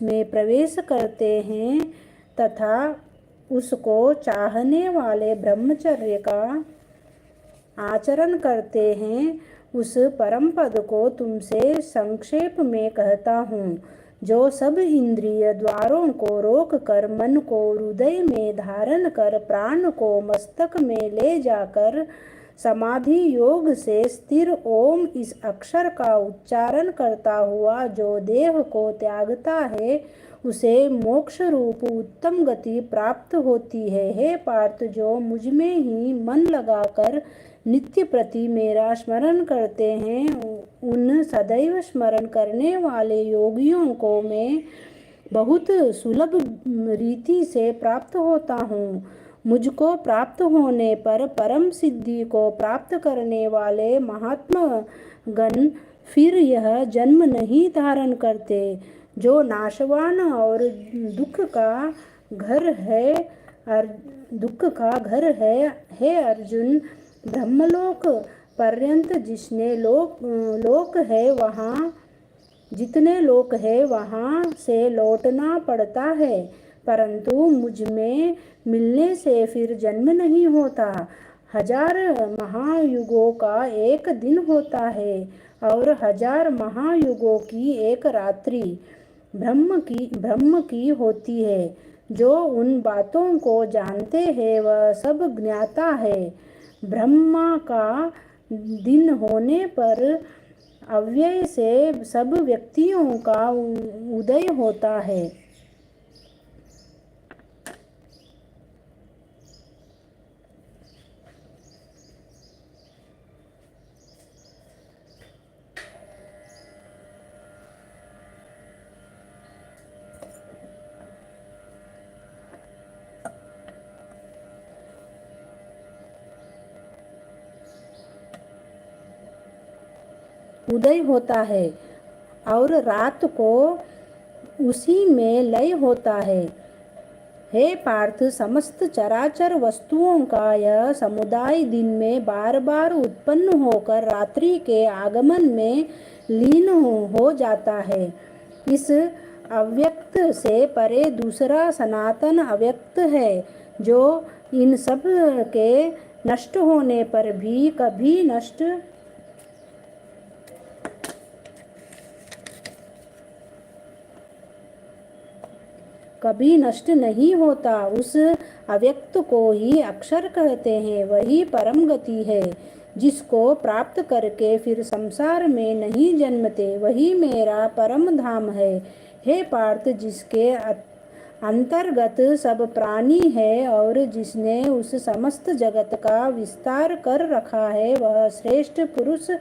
में प्रवेश करते हैं तथा उसको चाहने वाले ब्रह्मचर्य का आचरण करते हैं, उस परम पद को तुमसे संक्षेप में कहता हूँ, जो सब इंद्रिय द्वारों को रोक कर मन को हृदय में धारण कर प्राण को मस्तक में ले जाकर समाधि योग से स्थिर ओम इस अक्षर का उच्चारण करता हुआ जो देह को त्यागता है, उसे मोक्ष रूप उत्तम गति प्राप्त होती है। हे पार्थ, जो मुझ में ही मन लगाकर नित्य प्रति मेरा स्मरण करते हैं, उन सदैव स्मरण करने वाले योगियों को मैं बहुत सुलभ रीति से प्राप्त होता हूँ। मुझको प्राप्त होने पर परम सिद्धि को प्राप्त करने वाले महात्मा गण फिर यह जन्म नहीं धारण करते, जो नाशवान और दुख का घर है। हे अर्जुन, ब्रह्मलोक पर्यंत जितने लोक है वहाँ से लौटना पड़ता है, परंतु मुझ में मिलने से फिर जन्म नहीं होता। 1000 महायुगों का एक दिन होता है और 1000 महायुगों की एक रात्रि ब्रह्म की होती है। जो उन बातों को जानते हैं वह सब ज्ञाता है। ब्रह्मा का दिन होने पर अव्यय से सब व्यक्तियों का उदय होता है। उदय होता है और रात को उसी में लय होता है। हे पार्थ, समस्त चराचर वस्तुओं का यह समुदाय दिन में बार बार उत्पन्न होकर रात्रि के आगमन में लीन हो जाता है। इस अव्यक्त से परे दूसरा सनातन अव्यक्त है, जो इन सब के नष्ट होने पर भी कभी नष्ट नहीं होता। उस अव्यक्त को ही अक्षर कहते हैं। वही परम गति है, जिसको प्राप्त करके फिर संसार में नहीं जन्मते। वही मेरा परम धाम है। हे पार्थ, जिसके अंतर्गत सब प्राणी है और जिसने उस समस्त जगत का विस्तार कर रखा है, वह श्रेष्ठ पुरुष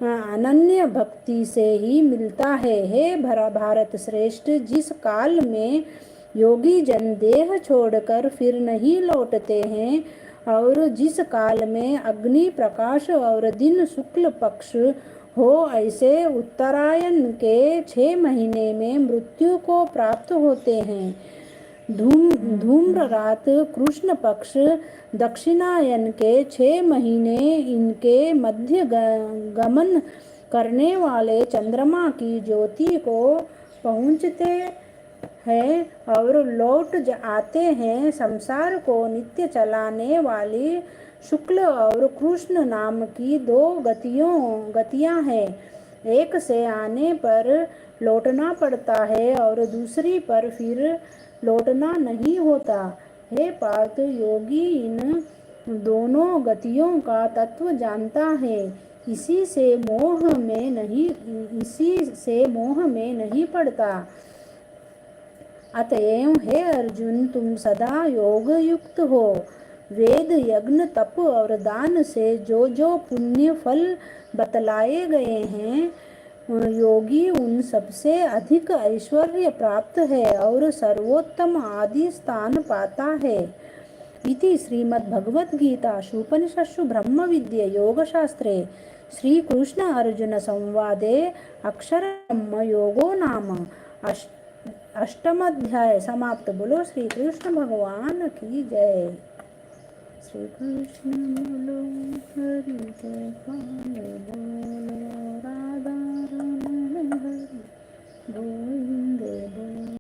अनन्य भक्ति से ही मिलता है। हे भारत श्रेष्ठ, जिस काल में योगी जन देह छोड़कर फिर नहीं लौटते हैं और जिस काल में अग्नि प्रकाश और दिन शुक्ल पक्ष हो, ऐसे उत्तरायण के 6 महीने में मृत्यु को प्राप्त होते हैं। धूम्र रात कृष्ण पक्ष दक्षिणायन के 6 महीने इनके मध्य गमन करने वाले चंद्रमा की ज्योति को पहुँचते हैं और लौट आते हैं। संसार को नित्य चलाने वाली शुक्ल और कृष्ण नाम की 2 गतियाँ हैं। एक से आने पर लौटना पड़ता है और दूसरी पर फिर लौटना नहीं होता। हे पार्थ, योगी इन दोनों गतियों का तत्व जानता है, इसी से मोह में नहीं पड़ता। अतएव हे अर्जुन, तुम सदा योग युक्त हो। वेद, यज्ञ, तप और दान से जो पुण्य फल बतलाए गए हैं, योगी उन सबसे अधिक ऐश्वर्य प्राप्त है और सर्वोत्तम आदि स्थान पाता है। इति श्रीमद्भगवद्गीतासु उपनिषत्सु ब्रह्मविद्ये योगशास्त्रे श्रीकृष्ण अर्जुन संवादे अक्षरब्रह्म योगो नाम अष्टमाध्याय समाप्त। बोलो श्री कृष्ण भगवान की जय। श्री कृष्ण बोलो, हरि बोलो, राधा रमण हरि गोविंद